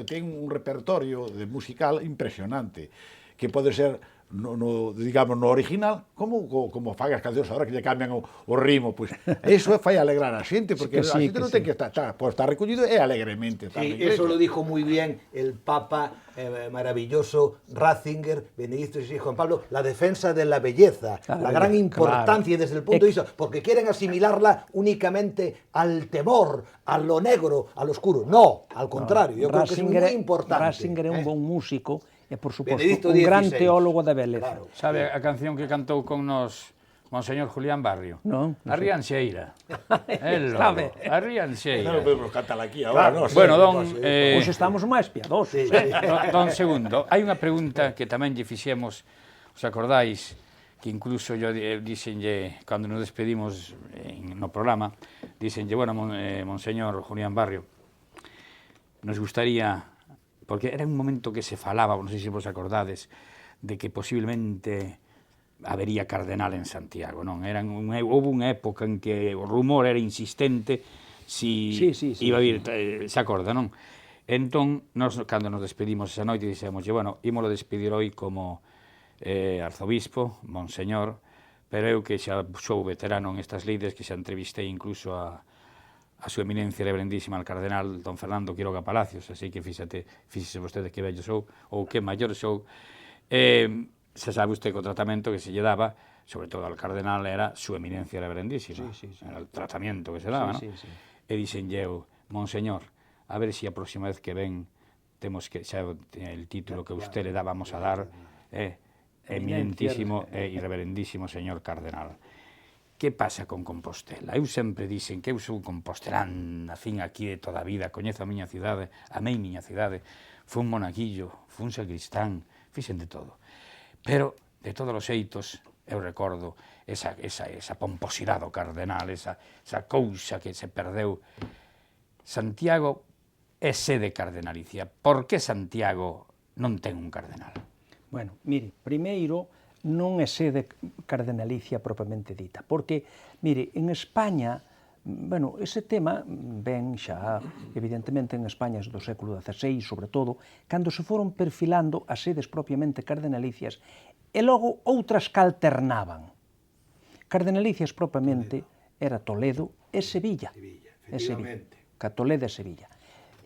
ten un repertorio de musical impresionante, que pode ser digamos, no original, como fai as cancións agora que lle cambian o ritmo, pois eso fai alegrar a xente, porque a xente non ten que estar recollido e alegremente. Sí, eso lo dijo muy bien el Papa maravilloso Ratzinger, Benedicto XVI, Juan Pablo, la defensa de la belleza, la gran importancia desde el punto de vista, porque quieren asimilarla únicamente al temor, a lo negro, a lo oscuro. No, al contrario, yo creo que es muy importante. Ratzinger é un bon músico, e, por suposto, Benedicto un gran XVI. teólogo da beleza. Claro. Sabe a canción que cantou con nos Monseñor Julián Barrio? Non, A Rianxeira. Sabe. A Rianxeira. Non podemos cantar aquí agora, non? Bueno, don... Hoxe estamos máis piadosos. Don Segundo, hai unha pregunta que tamén lle fixemos, os acordáis, que incluso yo dixenlle, cando nos despedimos no programa, dixenlle, bueno, Monseñor Julián Barrio, nos gustaría, porque era un momento que se falaba, non sei se vos acordades, de que posiblemente habería cardenal en Santiago, non? Houve unha época en que o rumor era insistente si iba a vir, se acorda, non? Entón, cando nos despedimos esa noite, dixemos, bueno, ímolo despedir hoy como arzobispo, monseñor, pero eu que xa sou veterano en estas lides, que xa entrevistei incluso a súa eminencia reverendísima al cardenal don Fernando Quiroga Palacios, así que fíxese vostede que vello sou, ou que maior sou, se sabe usted que o tratamento que se lle daba, sobre todo al cardenal, era súa eminencia reverendísima, era el tratamiento que se daba, non? E dixenlle eu, monseñor, a ver se a próxima vez que ven temos que, xa el título que usted le dábamos a dar, eminentísimo e irreverendísimo señor cardenal. Que pasa con Compostela? Eu sempre dixen que eu sou compostelán, nacín aquí de toda a vida, coñezo a miña cidade, amei miña cidade, fui un monaguillo, fui un sacristán, fixen de todo. Pero, de todos os xeitos, eu recordo esa pomposidade do cardenal, esa cousa que se perdeu. Santiago é sede cardenalicia. Por que Santiago non ten un cardenal? Bueno, mire, primeiro, non é sede cardenalicia propiamente dita, porque, mire, en España, bueno, ese tema ven xa, evidentemente, en España do século XVI, sobre todo, cando se foron perfilando as sedes propiamente cardenalicias, e logo outras que alternaban. Cardenalicias propiamente era Toledo e Sevilla. Efectivamente. Toledo e Sevilla.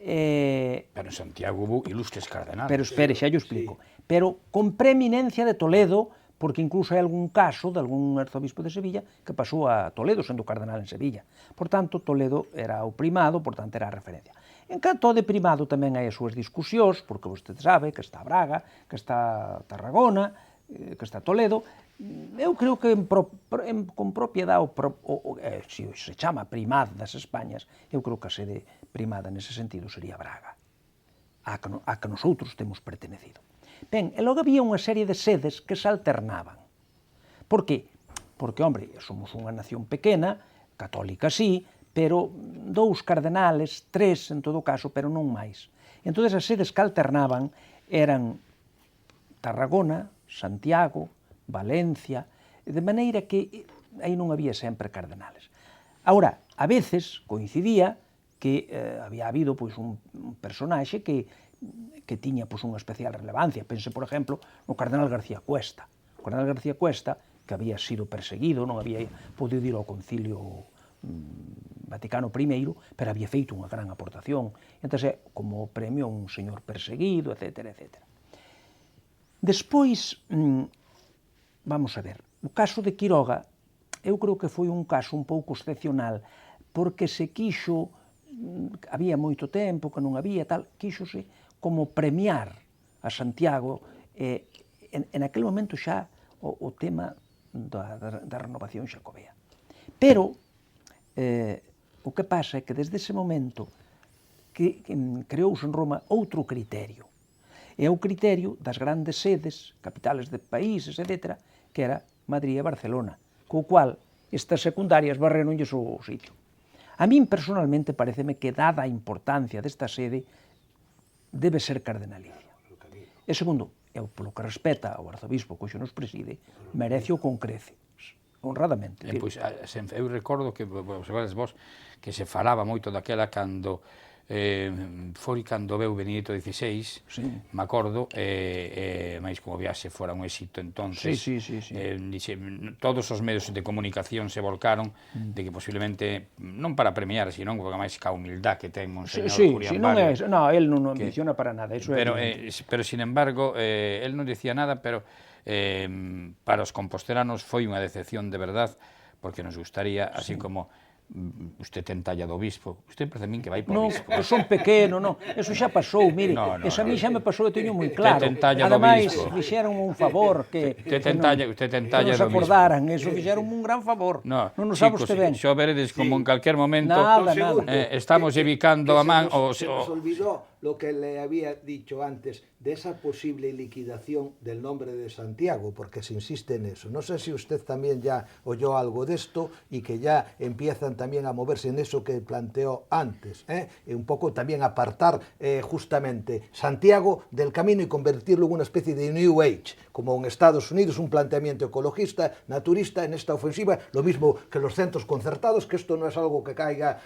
Pero en Santiago hubo ilustres cardenales. Pero espere, xa yo explico. Pero con preeminencia de Toledo, porque incluso hai algún caso de algún arzobispo de Sevilla que pasou a Toledo sendo cardenal en Sevilla. Por tanto, Toledo era o primado, por tanto, era a referencia. En canto ao de primado tamén hai as súas discusións, porque vostede sabe que está Braga, que está Tarragona, que está Toledo. Eu creo que con propiedade, se se chama primad das Españas, eu creo que a sede primada nese sentido sería Braga, a que nosotros temos pertenecido. Ben, e logo había unha serie de sedes que se alternaban. Por qué? Porque, hombre, somos unha nación pequena, católica sí, pero 2 cardenales, 3 en todo caso, pero non máis. Entón, as sedes que alternaban eran Tarragona, Santiago, Valencia, de maneira que aí non había sempre cardenales. Agora, a veces coincidía que había habido pois, un personaxe que tiña pois, unha especial relevancia. Pense, por exemplo, no cardenal García Cuesta. O cardenal García Cuesta, que había sido perseguido, non había podido ir ao concilio Vaticano I, pero había feito unha gran aportación. Entón, como premio un señor perseguido, etc., etc. Despois, vamos a ver, o caso de Quiroga, eu creo que foi un caso un pouco excepcional, porque se quixo, había moito tempo que non había tal, quixose como premiar a Santiago, en aquel momento xa o tema da renovación xacobea. Pero, o que pasa é que desde ese momento que creouse en Roma outro criterio. e ao criterio das grandes sedes, capitales de países, etc., que era Madrid e Barcelona, co cual estas secundarias barreronlles o sitio. A min personalmente pareceme que, dada a importancia desta sede, debe ser cardenalicia. E segundo, eu, polo que respeta ao arzobispo que hoxe nos preside, merece o con crece, honradamente. Pois, eu recordo que, vos, que se falaba moito daquela cando foi cando veu Benedito XVI, me acordo, máis como viaxe fora un éxito entonces, todos os medios de comunicación se volcaron de que posiblemente, non para premiar, sino porque máis ca humildad que ten Monseñor Julián Barrio. Non, el non ambiciona para nada, eso pero sin embargo, el non dicía nada, pero para os compostelanos foi unha decepción de verdad, porque nos gustaría, así como usted ten talla do obispo, usted parece a min que vai por obispo. Non, son pequeno, non, eso xa pasou, mire, eso a mí xa me pasou e teño moi claro. Ademais, fixeron un favor que nos acordaran, eso fixeron un gran favor. Non nos sabe usted ben. Xo veredes como en calquer momento estamos evicando a man. Se nos olvidó lo que le había dicho antes de esa posible liquidación del nombre de Santiago, porque se insiste en eso. No sé si usted también ya oyó algo de esto y que ya empiezan también a moverse en eso que planteó antes, un poco también apartar justamente Santiago del camino y convertirlo en una especie de New Age, como en Estados Unidos, un planteamiento ecologista, naturista en esta ofensiva, lo mismo que los centros concertados, que esto no es algo que caiga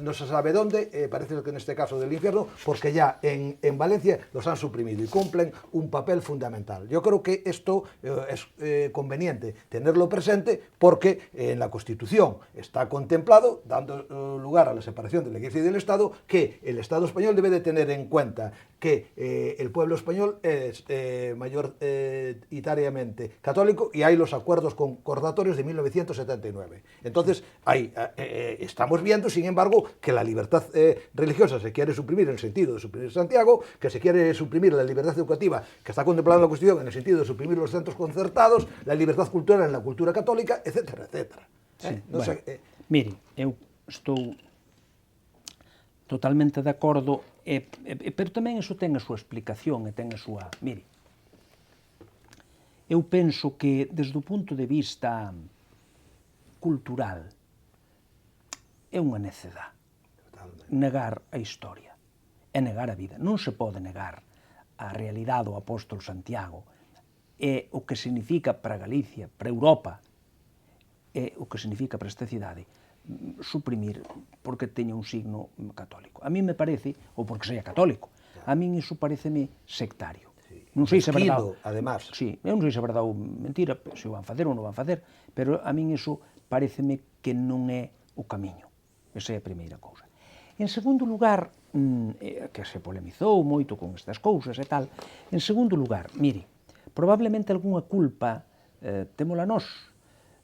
no se sabe dónde, parece que en este caso del infierno, porque ya en Valencia los han suprimido y cumplen un papel fundamental. Yo creo que esto es conveniente tenerlo presente porque en la Constitución está contemplado, dando lugar a la separación de la Iglesia y del Estado, que el Estado español debe de tener en cuenta que el pueblo español es mayoritariamente católico y hay los acuerdos concordatorios de 1979. Entonces, ahí estamos viendo, sin embargo, que la libertad religiosa se quiere suprimir en el sentido de suprimir Santiago, que se quiere suprimir la libertad educativa, que está contemplada en la Constitución en el sentido de suprimir los centros concertados, la libertad cultural en la cultura católica, etcétera, etcétera. Mire, eu estou totalmente de acordo, pero tamén iso ten a súa explicación e ten a súa... Mire, eu penso que desde o punto de vista cultural é unha necedade negar a historia e negar a vida. Non se pode negar a realidade do apóstolo Santiago e o que significa para Galicia, para Europa, e o que significa para esta cidade suprimir porque teña un signo católico. A mí me parece, ou porque seja católico, a min iso pareceme sectario. Non sei se é verdade. Además. Sí, eu non sei se é verdade ou mentira, se o van facer ou non van facer, pero a min iso pareceme que non é o camiño. Esa é a primeira cousa. En segundo lugar, que se polemizou moito con estas cousas e tal, en segundo lugar, mire, probablemente algunha culpa témola nós,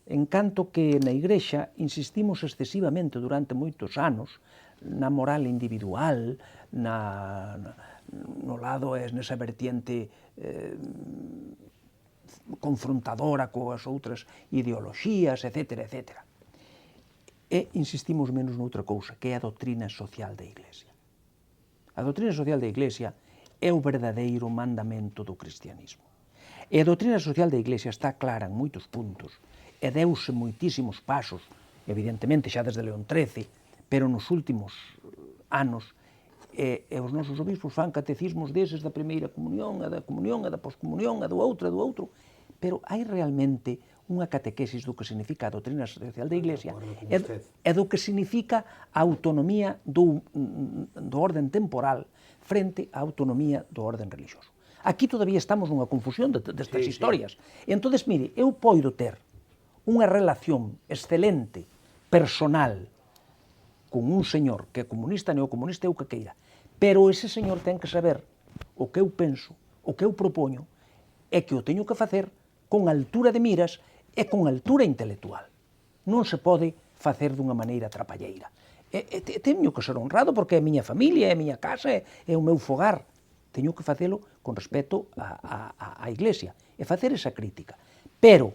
en canto que na Igrexa insistimos excesivamente durante moitos anos na moral individual, no lado nesa vertiente confrontadora coas outras ideoloxías, etc., etc. E insistimos menos noutra cousa, que é a doutrina social da Iglesia. A doutrina social da Iglesia é o verdadeiro mandamento do cristianismo. E a doutrina social da Iglesia está clara en moitos puntos, e deuse moitísimos pasos, evidentemente xa desde León XIII, pero nos últimos anos, e os nosos obispos fan catecismos deses da primeira comunión, a da poscomunión, a do outro, pero hai realmente unha catequesis do que significa a doutrina social da Iglesia e do que significa a autonomía do orden temporal frente á autonomía do orden religioso. Aquí todavía estamos nunha confusión destas historias. E entón, mire, eu poido ter unha relación excelente, personal, con un señor que é comunista, neocomunista, ou que queira, pero ese señor ten que saber o que eu penso, o que eu propoño, é que o teño que facer con altura de miras e con altura intelectual. Non se pode facer dunha maneira trapalleira. Teño que ser honrado porque é a miña familia, é a miña casa, é o meu fogar. Teño que facelo con respeto á Iglesia e facer esa crítica. Pero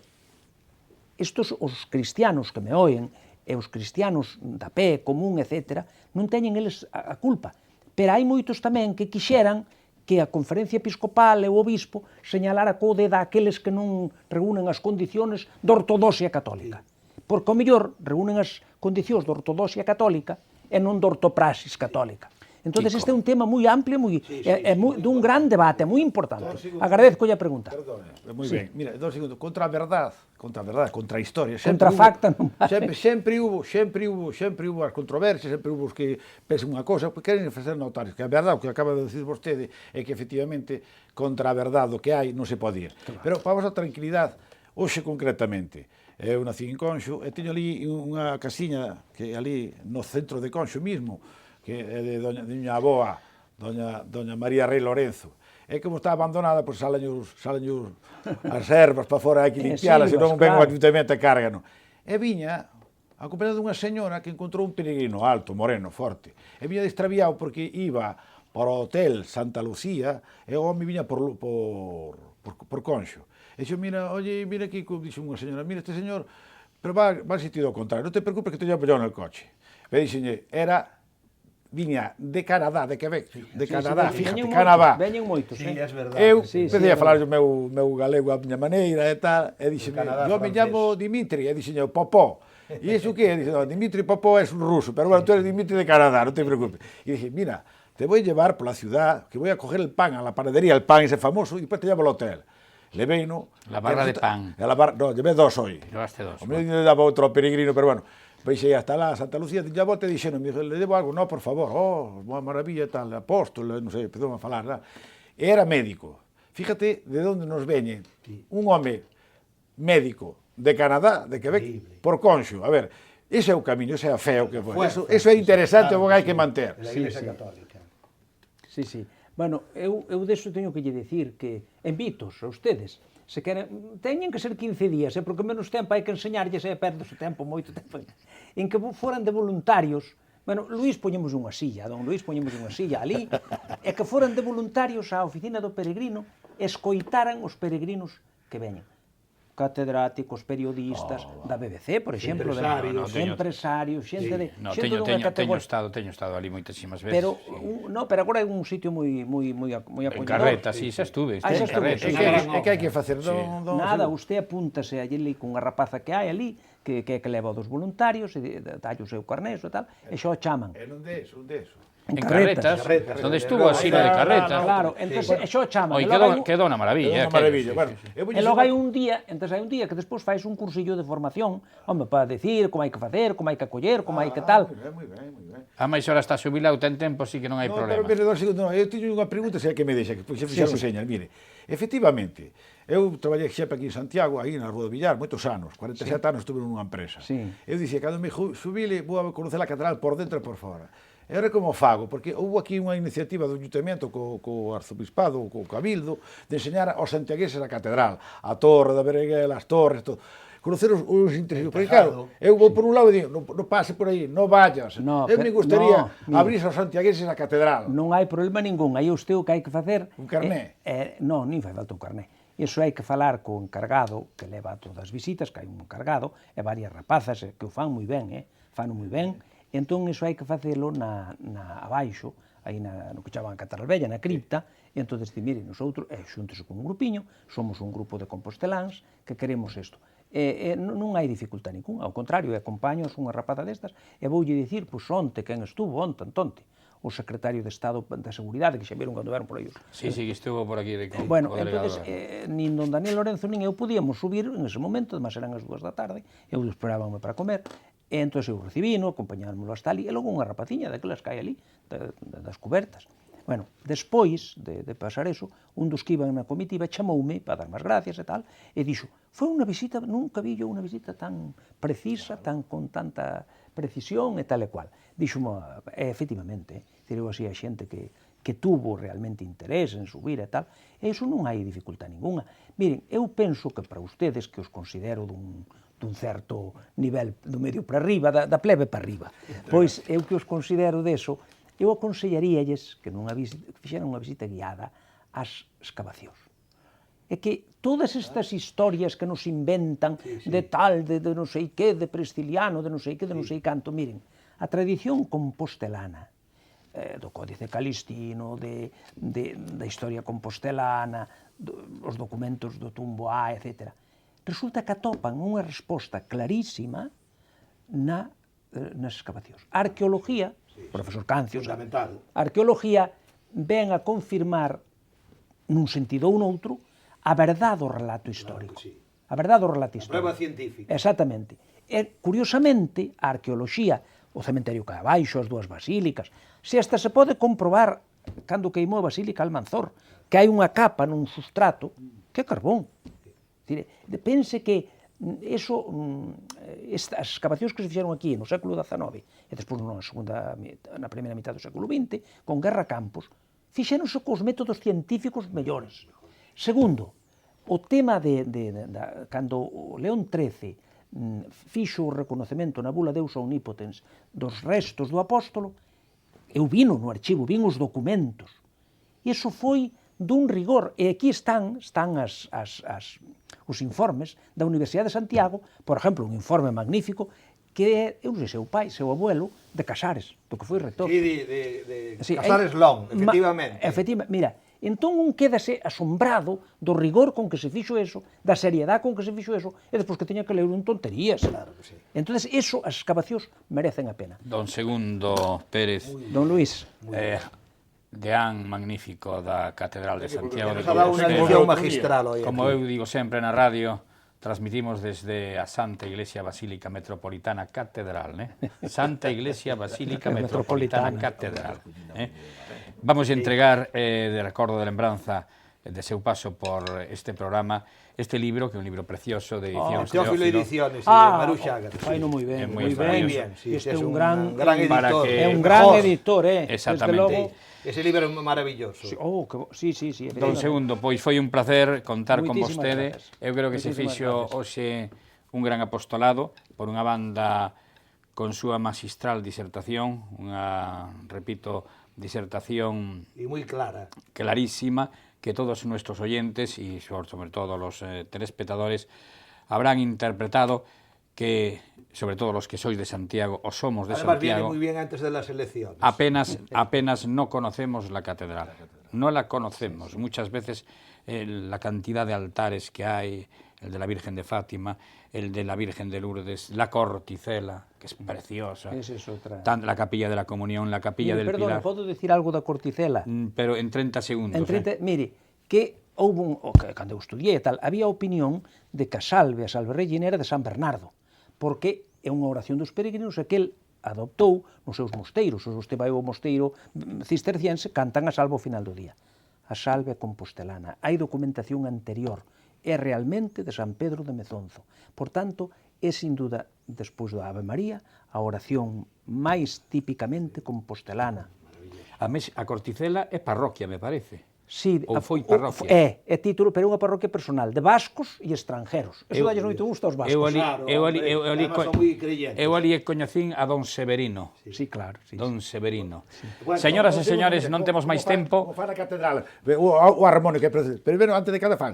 estos, os cristianos que me oen, e os cristianos da pé, común, etc., non teñen eles a culpa. Pero hai moitos tamén que quixeran que a Conferencia Episcopal e o Obispo señalara co dedo aqueles que non reúnen as condiciones da ortodoxia católica. Porque, ao mellor, reúnen as condicións da ortodoxia católica e non da ortopraxis católica. Entón, este é un tema moi amplio, dun gran debate, moi importante. Agradezco a pregunta. Perdone, moi ben. Mira, 2 segundos. Contra a verdade, contra a historia. Contra a facta non vale. Sempre hubo as controversias, sempre hubo os que pensan unha cosa, porque queren facer notar que a verdade, o que acaba de decir vostede, é que efectivamente contra a verdade o que hai non se pode ir. Claro. Pero para a vosa tranquilidade, hoxe concretamente, eu nací en Conxo e teño ali unha casiña que ali no centro de Conxo mismo, que é de miña avoa, doña María Rei Lorenzo. É como está abandonada, pois salen as ervas para fora, hai que limpialas, e non ven o ayuntamiento e cárgano. E viña acompañada dunha señora que encontrou un peregrino alto, moreno, forte. E viña extraviado porque iba para o hotel Santa Lucía e o home viña por Conxo. E dixo, mira aquí, dixo unha señora, mira, este señor, pero va en sentido contrario, non te preocupes que teño apoyado no coche. E dixenlle, viña de Canadá, de Quebec, de Canadá, fíjate, Canadá. Veñen moitos, Sí, é verdade. Eu empecé a falar o meu galego a miña maneira e tal, e dixen, eu me llamo Dimitri, e dixen, Popó. E iso que? E dixen, Dimitri Popó é un ruso, pero bueno, tú eres Dimitri de Canadá, non te preocupes. E dixen, mira, te voy a llevar por la ciudad, que voy a coger el pan a la panadería, el pan ese famoso, y después te llevo al hotel. Leveino. La barra de pan. No, llevé 2 hoy. Llevaste 2. O me daba outro peregrino, pero bueno. Veixei hasta lá, Santa Lucía, ya volta e dixeron, le debo algo, no, por favor, boa maravilla, tal, apóstol, non sei, empezou a falar, ¿no? Era médico. Fíjate de onde nos veñe un home médico de Canadá, de Quebec, por Conxo. A ver, ese é o camiño, ese é a fe, o que foi. Eso é interesante, o que hai que manter. Da Iglesia Católica. Sí. Bueno, eu deso teño que lle dicir que invitos a ustedes, se queren, teñen que ser 15 días, porque menos tempo hai que enseñarlles e perdes o tempo, moito tempo, en que foran de voluntarios. Bueno, Luís poñemos unha silla, don Luís poñemos unha silla ali, e que foran de voluntarios á oficina do peregrino, escoitaran os peregrinos que veñen. Catedráticos, periodistas da BBC, por exemplo, empresarios, xente dunha categoría. Teño estado ali moitísimas veces. Pero agora é un sitio moi apoiador. En Carreta, sí, xa estuve. Xa estuve. E que hai que facer? Nada, usted apúntase allí con a rapaza que hai ali, que leva dos voluntarios, e dalle o seu carneso e tal, e xa o chaman. E non de eso. En Carretas, donde estuvo a Sila de Carretas. Claro, entón xa o chaman. Oi, quedou unha maravilla. E logo hai un día que despois fais un cursillo de formación, para decir como hai que facer, como hai que acoller, como hai que tal. Moi ben. A máis hora está xubilado, ten tempo, sí que non hai problema. Pero, eu teño unha pregunta, se é que me deixa, que xa fixeron señas. Mire, efectivamente, eu traballei sempre aquí en Santiago, aí na Rúa do Villar, moitos anos, 47 anos estuve nunha empresa. Eu dicía, cando me xubile, vou a conocer a catedral por dentro e por fora. E era como fago, porque houve aquí unha iniciativa do Ayuntamiento co Arzobispado, co Cabildo, de enseñar aos santiagueses a catedral, a Torre da Berenguela, as torres, todo. Conocer os intereses, porque claro, eu vou por un lado e digo, non pase por aí, non vayas. Eu me gustaría abrir aos santiagueses a catedral. Non hai problema ningún, aí usted o que hai que facer... Un carné? Non, nin fai falta un carné. Iso hai que falar co encargado, que leva todas as visitas, que hai un encargado, e varias rapazas que o fan moi ben, fano moi ben. Entón, iso hai que facelo abaixo, aí no que chaman a Catedral Vella, na cripta, e entón, mire, nosotros, xúntese con un grupiño, somos un grupo de composteláns que queremos isto. Non hai dificultad ningún, ao contrario, acompaños unha rapaza destas, e voulle dicir, pois, onte, quen estuvo, onte, o secretario de Estado da Seguridade, que xa viron cando veron por aí. Sí, que estuvo por aquí. Bueno, entón, nin don Daniel Lorenzo nin eu podíamos subir en ese momento, además eran as 2 da tarde, eu esperábame para comer, e entón eu recibino, acompañármelo hasta ali, e logo unha rapaciña daquelas que hai ali, das cubertas. Bueno, despois de pasar eso, un dos que iban na comitiva chamoume para dar as gracias e tal, e dixo, foi unha visita, nunca vi yo unha visita tan precisa, con tanta precisión e tal e cual. Dixo, efectivamente, direu así a xente que tuvo realmente interés en subir e tal, e iso non hai dificultad ninguna. Miren, eu penso que para ustedes, que os considero dun certo nivel do medio para arriba, da plebe para arriba, pois eu que os considero deso, eu aconsellaríalles que fixeran unha visita guiada ás excavacións. É que todas estas historias que nos inventan de tal, de non sei que, de Prisciliano, de non sei que, de non sei canto, miren, a tradición compostelana do Códice Calistino, da historia compostelana, os documentos do Tumboá, etc. Resulta que atopan unha resposta clarísima nas excavacións. A arqueología, profesor Cancios, a arqueología ven a confirmar, nun sentido ou noutro, a verdade do relato histórico. A verdade do relato histórico. A prova científica. Exactamente. E, curiosamente, a arqueoloxía, o cementerio que hai abaixo, as dúas basílicas, se hasta se pode comprobar, cando queimou a Basílica Almanzor, que hai unha capa nun sustrato que é carbón. Pense que as excavacións que se fixeron aquí no século XIX e despois na primeira mitad do século XX, con Guerra Campos, fixéronse cos métodos científicos mellores. Segundo, o tema cando o León XIII fixo o reconocemento na bula Deus Omnipotens dos restos do apóstolo, eu vino no archivo, vin os documentos. E iso foi dun rigor. E aquí están os informes da Universidade de Santiago, por exemplo, un informe magnífico, que é, eu non sei, seu pai, seu abuelo, de Casares, do que foi rector. Sí, de Casares Long, efectivamente. Efectivamente, mira, entón un quédase asombrado do rigor con que se fixo eso, da seriedade con que se fixo eso, e despois que teña que ler un tonterías. Claro que sí. Entón, eso, as excavacións merecen a pena. Don Segundo Pérez. Don Luís. Deán magnífico da Catedral de Santiago de Compostela. Nos ha dado unha lección magistral hoy. Como eu digo sempre na radio, transmitimos desde a Santa Iglesia Basílica Metropolitana Catedral, Santa Iglesia Basílica Metropolitana Catedral. Vamos a entregar, de recordo de lembranza de seu paso por este programa, este libro, que é un libro precioso de edicións Teófilo Ediciones, de Maruxa Chagas. Faino moi ben, moi bien. Este é un gran editor. É un gran editor, Exactamente. Ese libro é maravilloso. Sí. Don Segundo, pois foi un placer contar con Moitísimas vostede. gracias. Eu creo que se fixo hoxe un gran apostolado, por unha banda con súa magistral disertación, unha, repito, disertación e moi clara, clarísima, que todos nuestros oyentes y sobre todo los telespectadores habrán interpretado, que sobre todo los que sois de Santiago o somos de Además, Santiago, viene muy bien antes de las elecciones. Apenas no conocemos la catedral, no la conocemos. Muchas veces la cantidad de altares que hay, el de la Virgen de Fátima, el de la Virgen de Lourdes, la Corticela, que es preciosa, la Capilla de la Comunión, la Capilla del Pilar. Perdón, podo decir algo da Corticela? Pero en 30 segundos. Mire, que houve cando eu estudiei e tal, había a opinión de que a salve Regina era de San Bernardo, porque é unha oración dos peregrinos e que el adoptou nos seus mosteiros. Os que vai ao mosteiro cisterciense cantan a salve ao final do día. A salve compostelana. Hai documentación anterior. É realmente de San Pedro de Mezonzo. Por tanto, é sin duda, despois da Ave María, a oración máis típicamente compostelana. A Corticela é parroquia, me parece. Sí, ou foi parroquia? É título, pero é unha parroquia personal de vascos e estranjeros. Eso dalles moito gusto aos vascos. Eu ali coñecín a Don Severino. Sí, claro. Don Severino. Señoras e señores, non temos máis tempo. Como fan a catedral, o armónico, pero antes de cada fan.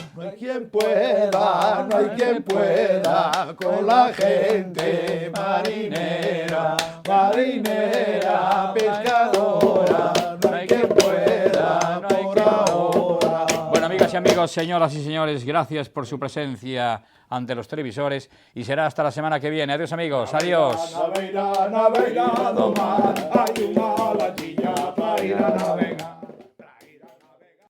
No hay quien pueda con la gente marinera, pescadora, no hay quien pueda por ahora. Bueno, amigas y amigos, señoras y señores, gracias por su presencia ante los televisores y será hasta la semana que viene. Adiós, amigos, adiós. Navegando mar, hay una latilla para ir a navegar.